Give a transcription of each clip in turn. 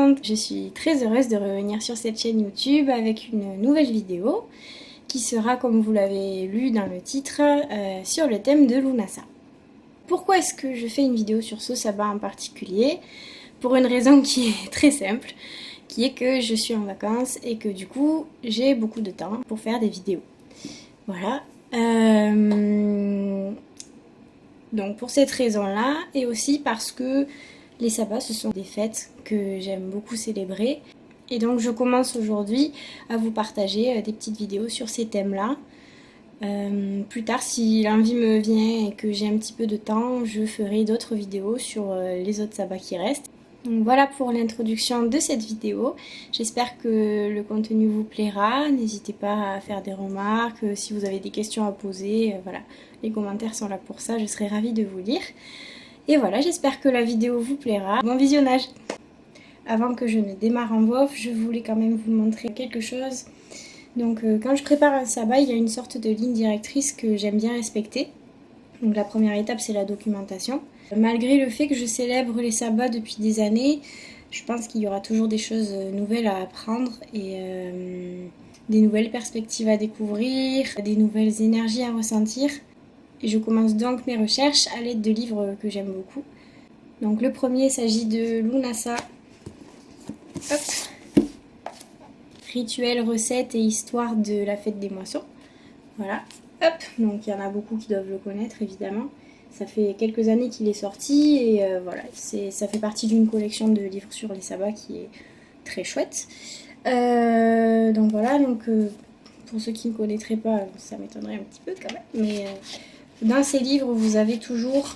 monde, je suis très heureuse de revenir sur cette chaîne YouTube avec une nouvelle vidéo qui sera, comme vous l'avez lu dans le titre, sur le thème de Lunasa. Pourquoi est-ce que je fais une vidéo sur ce sabbat en particulier? Pour une raison qui est très simple, qui est que je suis en vacances et que du coup j'ai beaucoup de temps pour faire des vidéos. Voilà. Donc pour cette raison-là, et aussi parce que les sabbats, ce sont des fêtes que j'aime beaucoup célébrer. Et donc je commence aujourd'hui à vous partager des petites vidéos sur ces thèmes-là. Plus tard, si l'envie me vient et que j'ai un petit peu de temps, je ferai d'autres vidéos sur les autres sabbats qui restent. Donc voilà pour l'introduction de cette vidéo. J'espère que le contenu vous plaira. N'hésitez pas à faire des remarques, si vous avez des questions à poser, voilà. Les commentaires sont là pour ça, je serai ravie de vous lire. Et voilà, j'espère que la vidéo vous plaira. Bon visionnage! Avant que je ne démarre en voix off, je voulais quand même vous montrer quelque chose. Donc quand je prépare un sabbat, il y a une sorte de ligne directrice que j'aime bien respecter. Donc la première étape, c'est la documentation. Malgré le fait que je célèbre les sabbats depuis des années, je pense qu'il y aura toujours des choses nouvelles à apprendre et des nouvelles perspectives à découvrir, des nouvelles énergies à ressentir. Et je commence donc mes recherches à l'aide de livres que j'aime beaucoup. Donc le premier s'agit de Lunasa. Hop. Rituel, recettes et histoire de la fête des moissons. Voilà. Hop. Donc il y en a beaucoup qui doivent le connaître évidemment. Ça fait quelques années qu'il est sorti et voilà, ça fait partie d'une collection de livres sur les sabbats qui est très chouette. Donc voilà, pour ceux qui ne connaîtraient pas, ça m'étonnerait un petit peu quand même, mais dans ces livres, vous avez toujours,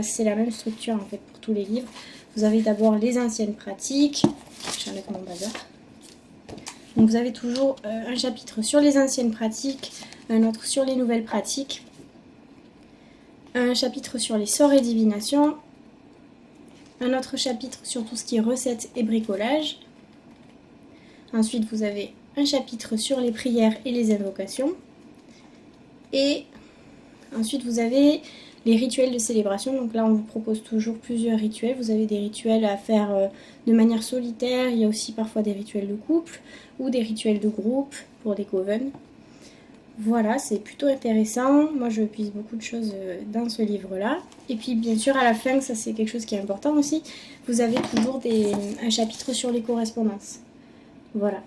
c'est la même structure en fait pour tous les livres. Vous avez d'abord les anciennes pratiques, j'enlève mon bazar. Donc vous avez toujours un chapitre sur les anciennes pratiques, un autre sur les nouvelles pratiques, un chapitre sur les sorts et divinations, un autre chapitre sur tout ce qui est recettes et bricolage. Ensuite vous avez un chapitre sur les prières et les invocations. Et ensuite vous avez les rituels de célébration. Donc là on vous propose toujours plusieurs rituels. Vous avez des rituels à faire de manière solitaire. Il y a aussi parfois des rituels de couple ou des rituels de groupe pour des coven. Voilà, c'est plutôt intéressant. Moi je puise beaucoup de choses dans ce livre là. Et puis bien sûr à la fin, ça c'est quelque chose qui est important aussi, vous avez toujours un chapitre sur les correspondances. Voilà.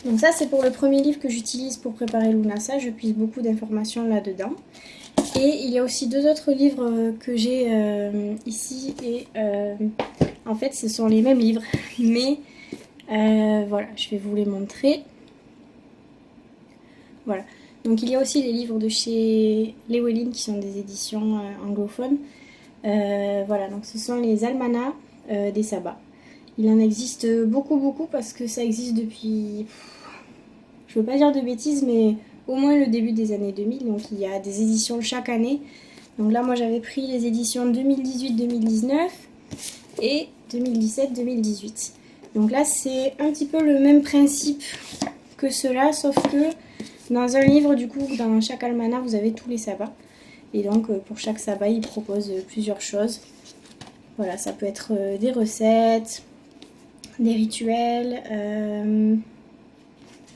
Donc ça c'est pour le premier livre que j'utilise pour préparer Lunasa. Je puise beaucoup d'informations là-dedans. Et il y a aussi deux autres livres que j'ai ici. Et en fait ce sont les mêmes livres. Mais voilà, je vais vous les montrer. Voilà. Donc il y a aussi les livres de chez Llewellyn qui sont des éditions anglophones. Voilà, donc ce sont les almanachs des sabbats. Il en existe beaucoup parce que ça existe depuis... je veux pas dire de bêtises, mais au moins le début des années 2000. Donc il y a des éditions chaque année. Donc là moi j'avais pris les éditions 2018-2019 et 2017-2018. Donc là c'est un petit peu le même principe que cela, sauf que dans un livre, du coup, dans chaque almanach, vous avez tous les sabbats. Et donc, pour chaque sabbat, il propose plusieurs choses. Voilà, ça peut être des recettes, des rituels.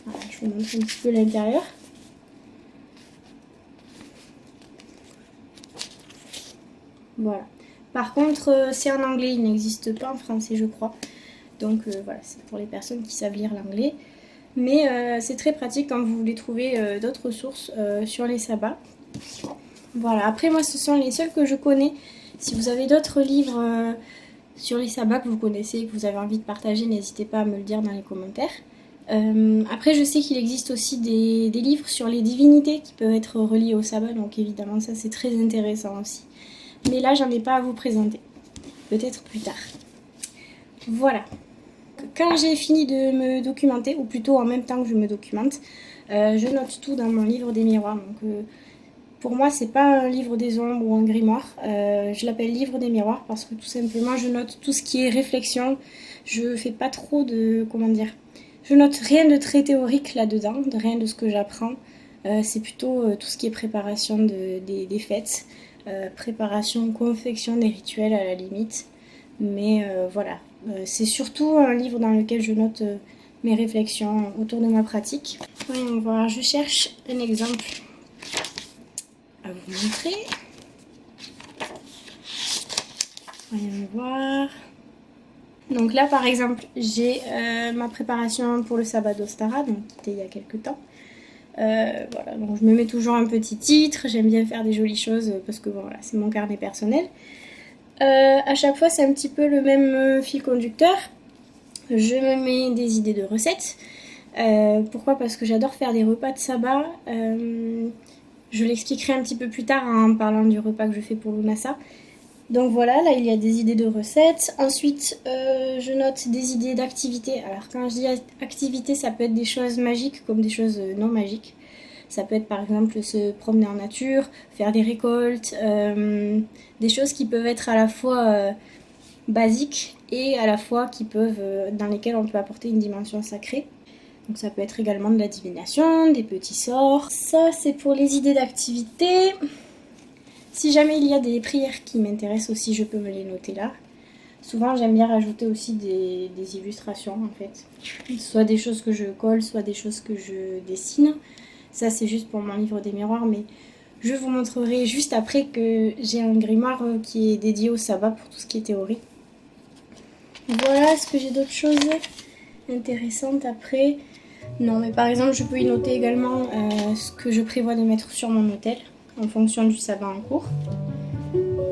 Voilà, je vous montre un petit peu l'intérieur. Voilà. Par contre, c'est en anglais, il n'existe pas en français, je crois. Donc, voilà, c'est pour les personnes qui savent lire l'anglais. Mais c'est très pratique quand vous voulez trouver d'autres sources sur les sabbats. Voilà, après moi ce sont les seuls que je connais. Si vous avez d'autres livres sur les sabbats que vous connaissez et que vous avez envie de partager, n'hésitez pas à me le dire dans les commentaires. Après je sais qu'il existe aussi des livres sur les divinités qui peuvent être reliés au sabbat, donc évidemment ça c'est très intéressant aussi. Mais là j'en ai pas à vous présenter, peut-être plus tard. Voilà. Quand j'ai fini de me documenter, ou plutôt en même temps que je me documente, je note tout dans mon livre des miroirs. Donc, pour moi, c'est pas un livre des ombres ou un grimoire. Je l'appelle livre des miroirs parce que tout simplement, je note tout ce qui est réflexion. Je fais pas trop de... comment dire, je note rien de très théorique là-dedans, de rien de ce que j'apprends. C'est plutôt tout ce qui est préparation des fêtes, préparation, confection des rituels à la limite. Mais voilà, C'est surtout un livre dans lequel je note mes réflexions autour de ma pratique. Voyons voir, je cherche un exemple à vous montrer. Voyons voir. Donc là, par exemple, j'ai ma préparation pour le sabbat d'Ostara, donc qui était il y a quelques temps. Voilà, donc je me mets toujours un petit titre, j'aime bien faire des jolies choses parce que voilà, c'est mon carnet personnel. À chaque fois, c'est un petit peu le même fil conducteur. Je me mets des idées de recettes. Pourquoi? Parce que j'adore faire des repas de sabbat. Je l'expliquerai un petit peu plus tard en parlant du repas que je fais pour Lunasa. Donc voilà, là il y a des idées de recettes. Ensuite, je note des idées d'activités. Alors quand je dis activités, ça peut être des choses magiques comme des choses non magiques. Ça peut être par exemple se promener en nature, faire des récoltes, des choses qui peuvent être à la fois basiques et à la fois dans lesquelles on peut apporter une dimension sacrée. Donc ça peut être également de la divination, des petits sorts. Ça c'est pour les idées d'activités. Si jamais il y a des prières qui m'intéressent aussi, je peux me les noter là. Souvent j'aime bien rajouter aussi des illustrations en fait. Soit des choses que je colle, soit des choses que je dessine. Ça c'est juste pour mon livre des miroirs, mais je vous montrerai juste après que j'ai un grimoire qui est dédié au sabbat pour tout ce qui est théorie. Voilà, est-ce que j'ai d'autres choses intéressantes après? Non, mais par exemple je peux y noter également ce que je prévois de mettre sur mon autel en fonction du sabbat en cours.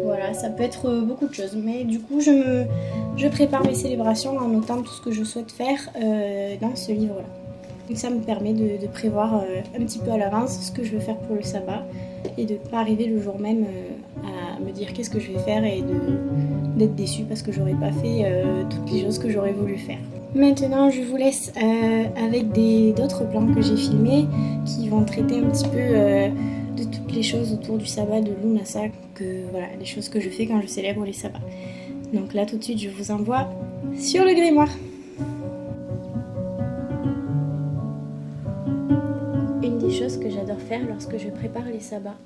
Voilà, ça peut être beaucoup de choses, mais du coup je prépare mes célébrations en notant tout ce que je souhaite faire dans ce livre-là. Donc ça me permet de prévoir un petit peu à l'avance ce que je veux faire pour le sabbat et de ne pas arriver le jour même à me dire qu'est-ce que je vais faire et d'être déçue parce que j'aurais pas fait toutes les choses que j'aurais voulu faire. Maintenant je vous laisse avec d'autres plans que j'ai filmés qui vont traiter un petit peu de toutes les choses autour du sabbat de Lunasa, voilà, les choses que je fais quand je célèbre les sabbats. Donc là tout de suite je vous envoie sur le grimoire. Une des choses que j'adore faire lorsque je prépare les sabbats,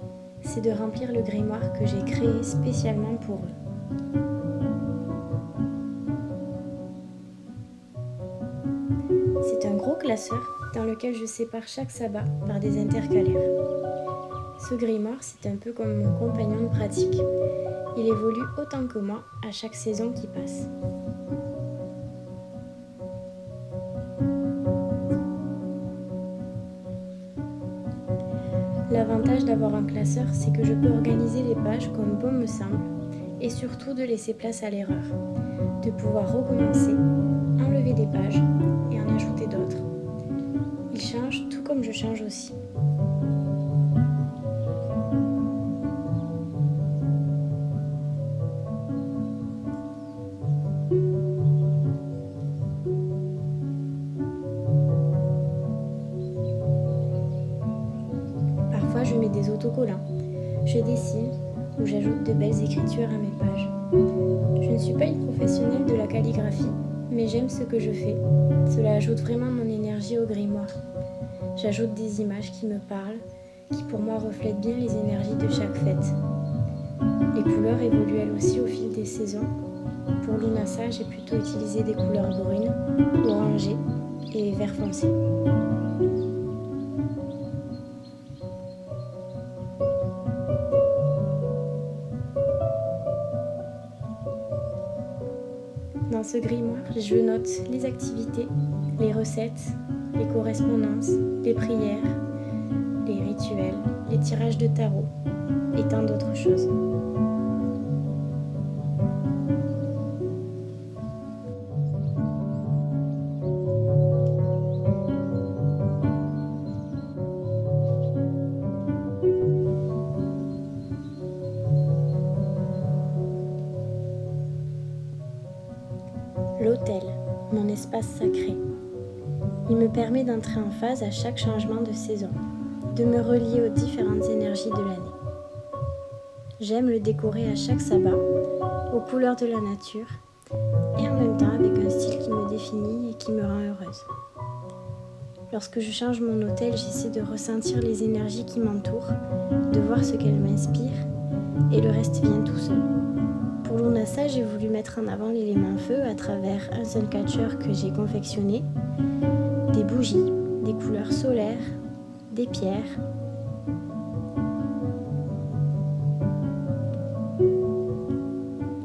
c'est de remplir le grimoire que j'ai créé spécialement pour eux. C'est un gros classeur dans lequel je sépare chaque sabbat par des intercalaires. Ce grimoire, c'est un peu comme mon compagnon de pratique. Il évolue autant que moi à chaque saison qui passe. L'avantage d'avoir un classeur, c'est que je peux organiser les pages comme bon me semble et surtout de laisser place à l'erreur, de pouvoir recommencer, enlever des pages et en ajouter d'autres. Il change tout comme je change aussi. Parfois je mets des autocollants, je dessine ou j'ajoute de belles écritures à mes pages. Je ne suis pas une professionnelle de la calligraphie, mais j'aime ce que je fais. Cela ajoute vraiment mon énergie au grimoire. J'ajoute des images qui me parlent, qui pour moi reflètent bien les énergies de chaque fête. Les couleurs évoluent elles aussi au fil des saisons. Pour Lunasa, j'ai plutôt utilisé des couleurs brunes, orangées et vert foncé. Dans ce grimoire, je note les activités, les recettes, les correspondances, les prières, les rituels, les tirages de tarot et tant d'autres choses. L'autel, mon espace sacré. Il me permet d'entrer en phase à chaque changement de saison, de me relier aux différentes énergies de l'année. J'aime le décorer à chaque sabbat, aux couleurs de la nature, et en même temps avec un style qui me définit et qui me rend heureuse. Lorsque je change mon autel, j'essaie de ressentir les énergies qui m'entourent, de voir ce qu'elles m'inspirent, et le reste vient tout seul. Pour Lunasa, j'ai voulu mettre en avant l'élément feu à travers un suncatcher que j'ai confectionné, des bougies, des couleurs solaires, des pierres.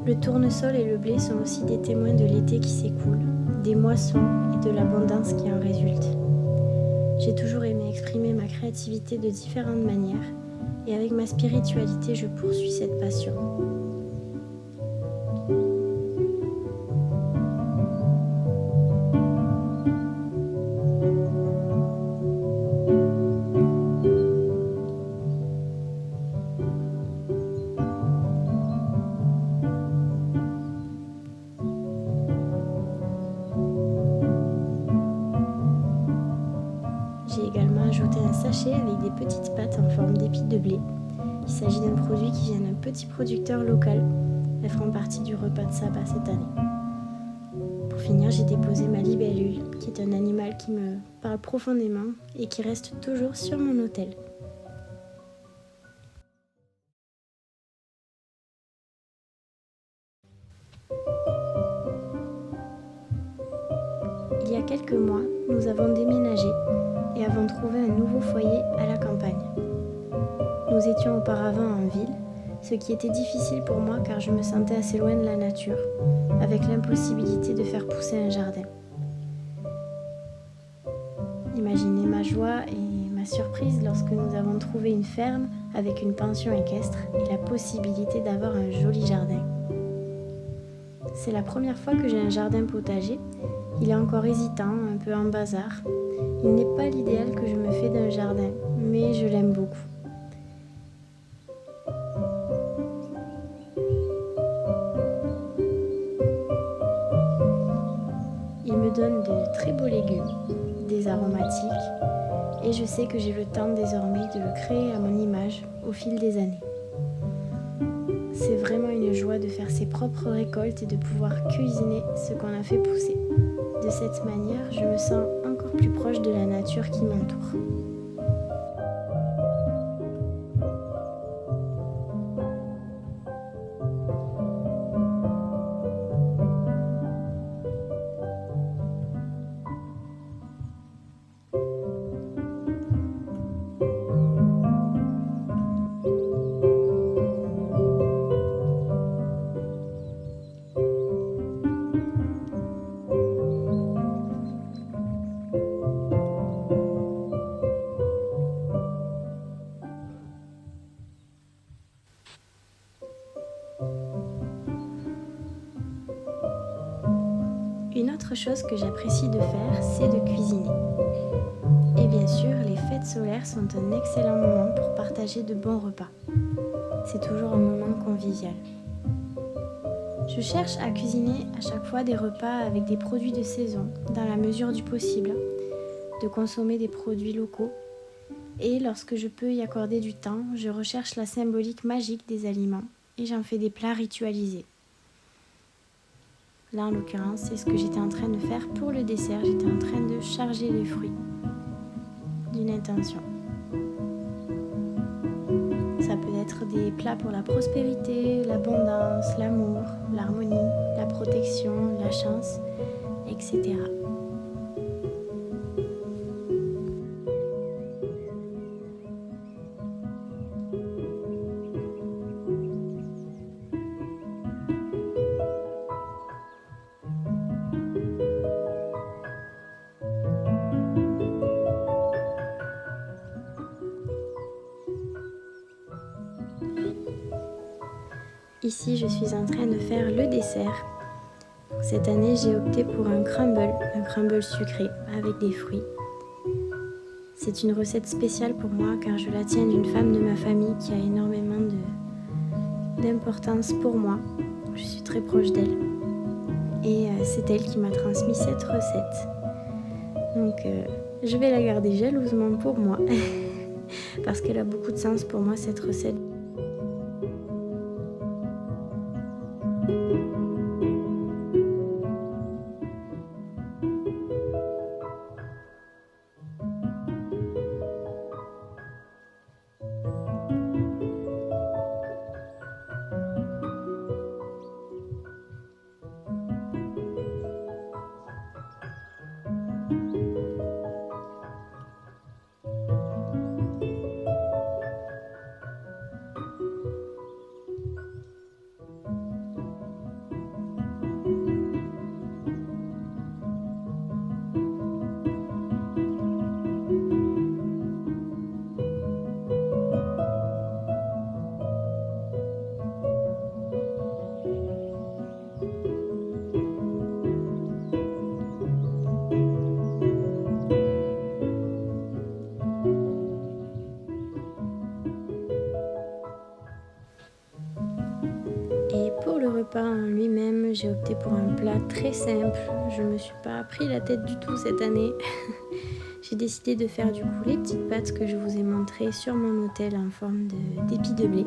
Le tournesol et le blé sont aussi des témoins de l'été qui s'écoule, des moissons et de l'abondance qui en résulte. J'ai toujours aimé exprimer ma créativité de différentes manières et avec ma spiritualité, je poursuis cette passion. J'ai également ajouté un sachet avec des petites pâtes en forme d'épis de blé. Il s'agit d'un produit qui vient d'un petit producteur local. Elles feront partie du repas de sabbat cette année. Pour finir, j'ai déposé ma libellule, qui est un animal qui me parle profondément et qui reste toujours sur mon autel. Il y a quelques mois, nous avons déménagé et avons trouvé un nouveau foyer à la campagne. Nous étions auparavant en ville, ce qui était difficile pour moi car je me sentais assez loin de la nature, avec l'impossibilité de faire pousser un jardin. Imaginez ma joie et ma surprise lorsque nous avons trouvé une ferme avec une pension équestre et la possibilité d'avoir un joli jardin. C'est la première fois que j'ai un jardin potager. Il est encore hésitant, un peu en bazar. Il n'est pas l'idéal que je me fais d'un jardin, mais je l'aime beaucoup. Il me donne de très beaux légumes, des aromatiques, et je sais que j'ai le temps désormais de le créer à mon image au fil des années. C'est vraiment une joie de faire ses propres récoltes et de pouvoir cuisiner ce qu'on a fait pousser. De cette manière, je me sens encore plus proche de la nature qui m'entoure. Une autre chose que j'apprécie de faire, c'est de cuisiner. Et bien sûr, les fêtes solaires sont un excellent moment pour partager de bons repas. C'est toujours un moment convivial. Je cherche à cuisiner à chaque fois des repas avec des produits de saison, dans la mesure du possible, de consommer des produits locaux. Et lorsque je peux y accorder du temps, je recherche la symbolique magique des aliments et j'en fais des plats ritualisés. Là, en l'occurrence, c'est ce que j'étais en train de faire pour le dessert. J'étais en train de charger les fruits d'une intention. Ça peut être des plats pour la prospérité, l'abondance, l'amour, l'harmonie, la protection, la chance, etc. Ici, je suis en train de faire le dessert. Cette année, j'ai opté pour un crumble sucré avec des fruits. C'est une recette spéciale pour moi car je la tiens d'une femme de ma famille qui a énormément d'importance pour moi. Je suis très proche d'elle. Et c'est elle qui m'a transmis cette recette. Donc je vais la garder jalousement pour moi parce qu'elle a beaucoup de sens pour moi cette recette. le repas en lui-même, j'ai opté pour un plat très simple. Je me suis pas pris la tête du tout cette année. J'ai décidé de faire du coup les petites pâtes que je vous ai montrées sur mon hôtel en forme d'épi de blé.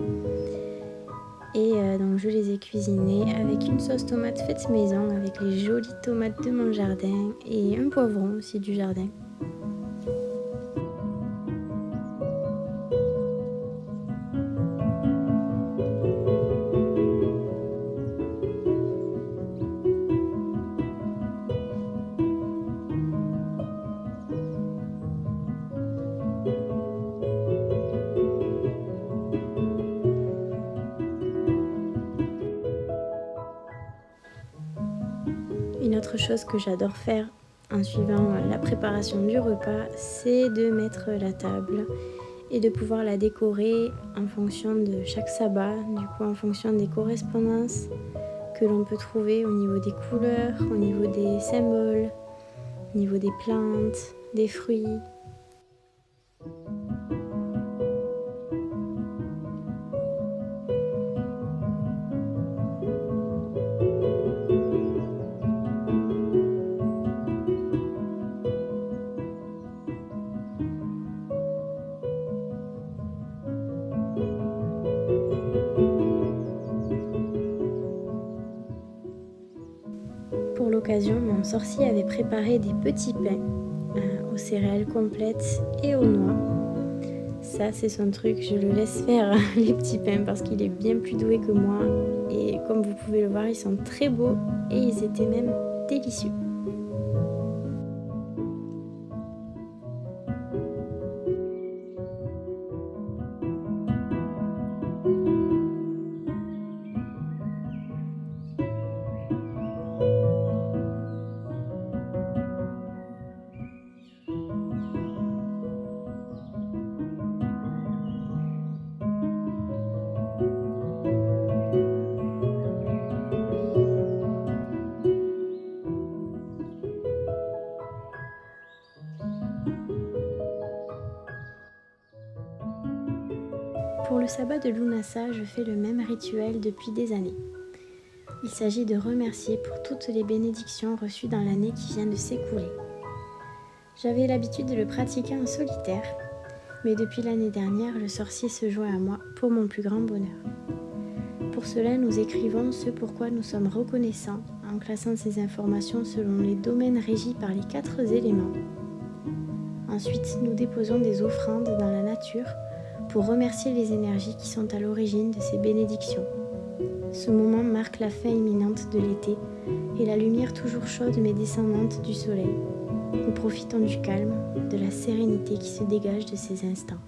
Et donc je les ai cuisinées avec une sauce tomate faite maison, avec les jolies tomates de mon jardin et un poivron aussi du jardin. Une autre chose que j'adore faire en suivant la préparation du repas, c'est de mettre la table et de pouvoir la décorer en fonction de chaque sabbat, du coup en fonction des correspondances que l'on peut trouver au niveau des couleurs, au niveau des symboles, au niveau des plantes, des fruits. Pour l'occasion, mon sorcier avait préparé des petits pains aux céréales complètes et aux noix. Ça, c'est son truc, je le laisse faire les petits pains parce qu'il est bien plus doué que moi. Et comme vous pouvez le voir, ils sont très beaux et ils étaient même délicieux. Pour le sabbat de Lunasa, je fais le même rituel depuis des années. Il s'agit de remercier pour toutes les bénédictions reçues dans l'année qui vient de s'écouler. J'avais l'habitude de le pratiquer en solitaire, mais depuis l'année dernière, le sorcier se joint à moi pour mon plus grand bonheur. Pour cela, nous écrivons ce pourquoi nous sommes reconnaissants en classant ces informations selon les domaines régis par les 4 éléments. Ensuite, nous déposons des offrandes dans la nature pour remercier les énergies qui sont à l'origine de ces bénédictions. Ce moment marque la fin imminente de l'été et la lumière toujours chaude mais descendante du soleil. Nous profitons du calme, de la sérénité qui se dégage de ces instants.